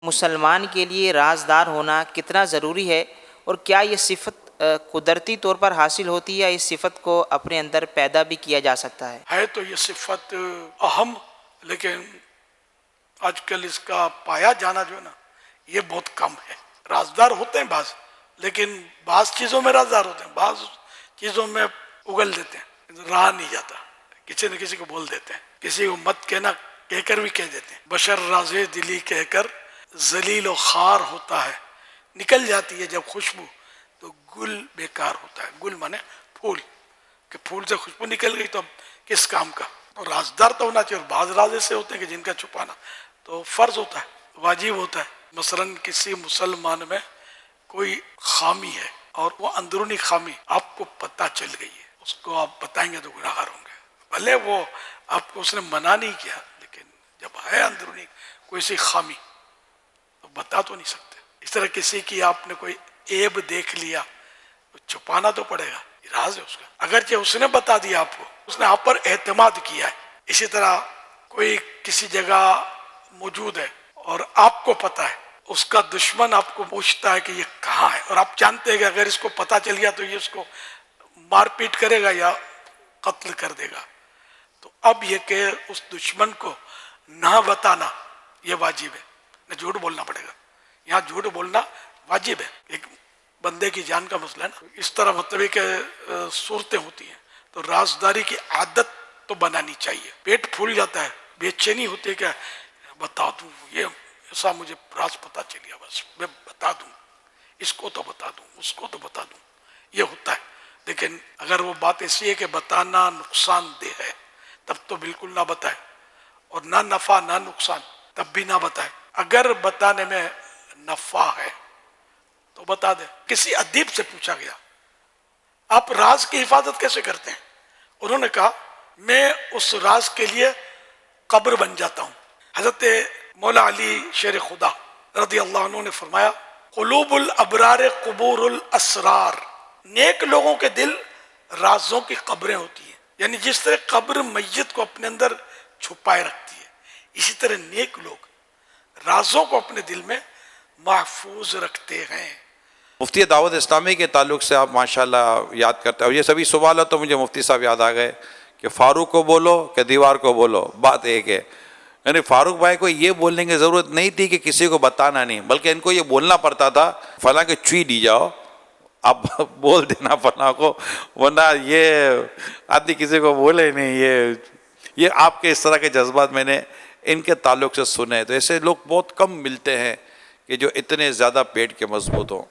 مسلمان کے لیے رازدار ہونا کتنا ضروری ہے، اور کیا یہ صفت قدرتی طور پر حاصل ہوتی ہے یا اس صفت کو اپنے اندر پیدا بھی کیا جا سکتا ہے؟ تو یہ صفت اہم، لیکن آج کل اس کا پایا جانا جو ہے نا یہ بہت کم ہے۔ رازدار ہوتے ہیں بعض، لیکن بعض چیزوں میں رازدار ہوتے ہیں، بعض چیزوں میں اگل دیتے ہیں، رہا نہیں جاتا، کسی نہ کسی کو بول دیتے ہیں، کسی کو مت کہنا کہہ کر بھی کہہ دیتے ہیں۔ بشر راز دلی کہہ کر ذلیل و خار ہوتا ہے، نکل جاتی ہے جب خوشبو تو گل بیکار ہوتا ہے۔ گل مانے پھول، کہ پھول سے خوشبو نکل گئی تو اب کس کام کا؟ تو رازدار تو ہونا چاہیے۔ اور بعض راز ایسے ہوتے ہیں کہ جن کا چھپانا تو فرض ہوتا ہے، واجب ہوتا ہے۔ مثلاً کسی مسلمان میں کوئی خامی ہے اور وہ اندرونی خامی آپ کو پتہ چل گئی ہے، اس کو آپ بتائیں گے تو گناہ گار ہوں گے، بھلے وہ آپ کو اس نے منع نہیں کیا، لیکن جب ہے اندرونی کوئی سی خامی تو بتا تو نہیں سکتے۔ اس طرح کسی کی آپ نے کوئی عیب دیکھ لیا تو چھپانا تو پڑے گا، راز ہے اس کا، اگرچہ اس نے بتا دیا آپ کو، اس نے آپ پر اعتماد کیا ہے۔ اسی طرح کوئی کسی جگہ موجود ہے اور آپ کو پتا ہے، اس کا دشمن آپ کو پوچھتا ہے کہ یہ کہاں ہے، اور آپ جانتے ہیں کہ اگر اس کو پتا چل گیا تو یہ اس کو مار پیٹ کرے گا یا قتل کر دے گا، تو اب یہ کہ اس دشمن کو نہ بتانا یہ واجب ہے، نہ جھوٹ بولنا پڑے گا۔ یہاں جھوٹ بولنا واجب ہے، ایک بندے کی جان کا مسئلہ ہے نا۔ اس طرح مطلب کہ صورتیں ہوتی ہیں، تو رازداری کی عادت تو بنانی چاہیے۔ پیٹ پھول جاتا ہے، بے چینی ہوتی ہے کہ بتا دوں، یہ ایسا مجھے راز پتا چل گیا، بس میں بتا دوں، اس کو تو بتا دوں، اس کو تو بتا دوں، یہ ہوتا ہے۔ لیکن اگر وہ بات ایسی ہے کہ بتانا نقصان دہ ہے تب تو بالکل نہ بتائے، اور نہ نفع نہ نقصان تب بھی نہ بتائے۔ اگر بتانے میں نفع ہے تو بتا دے۔ کسی ادیب سے پوچھا گیا آپ راز کی حفاظت کیسے کرتے ہیں؟ انہوں نے کہا میں اس راز کے لیے قبر بن جاتا ہوں۔ حضرت مولا علی شیر خدا رضی اللہ عنہ نے فرمایا قلوب الابرار قبور الاسرار، نیک لوگوں کے دل رازوں کی قبریں ہوتی ہیں، یعنی جس طرح قبر میت کو اپنے اندر چھپائے رکھتی ہے، اسی طرح نیک لوگ رازوں کو اپنے دل میں محفوظ رکھتے ہیں۔ مفتی دعوت اسلامی کے تعلق سے آپ ماشاءاللہ یاد کرتے ہیں، اور یہ سبھی سوالات تو مجھے مفتی صاحب یاد آ گئے کہ فاروق کو بولو کہ دیوار کو بولو، بات ایک ہے۔ یعنی فاروق بھائی کو یہ بولنے کی ضرورت نہیں تھی کہ کسی کو بتانا نہیں، بلکہ ان کو یہ بولنا پڑتا تھا فلاں کے چوئی دی جاؤ، اب بول دینا فلاں کو، ورنہ یہ آدمی کسی کو بولے نہیں۔ یہ آپ کے اس طرح کے جذبات میں نے ان کے تعلق سے سنے، تو ایسے لوگ بہت کم ملتے ہیں کہ جو اتنے زیادہ پیٹ کے مضبوط ہوں۔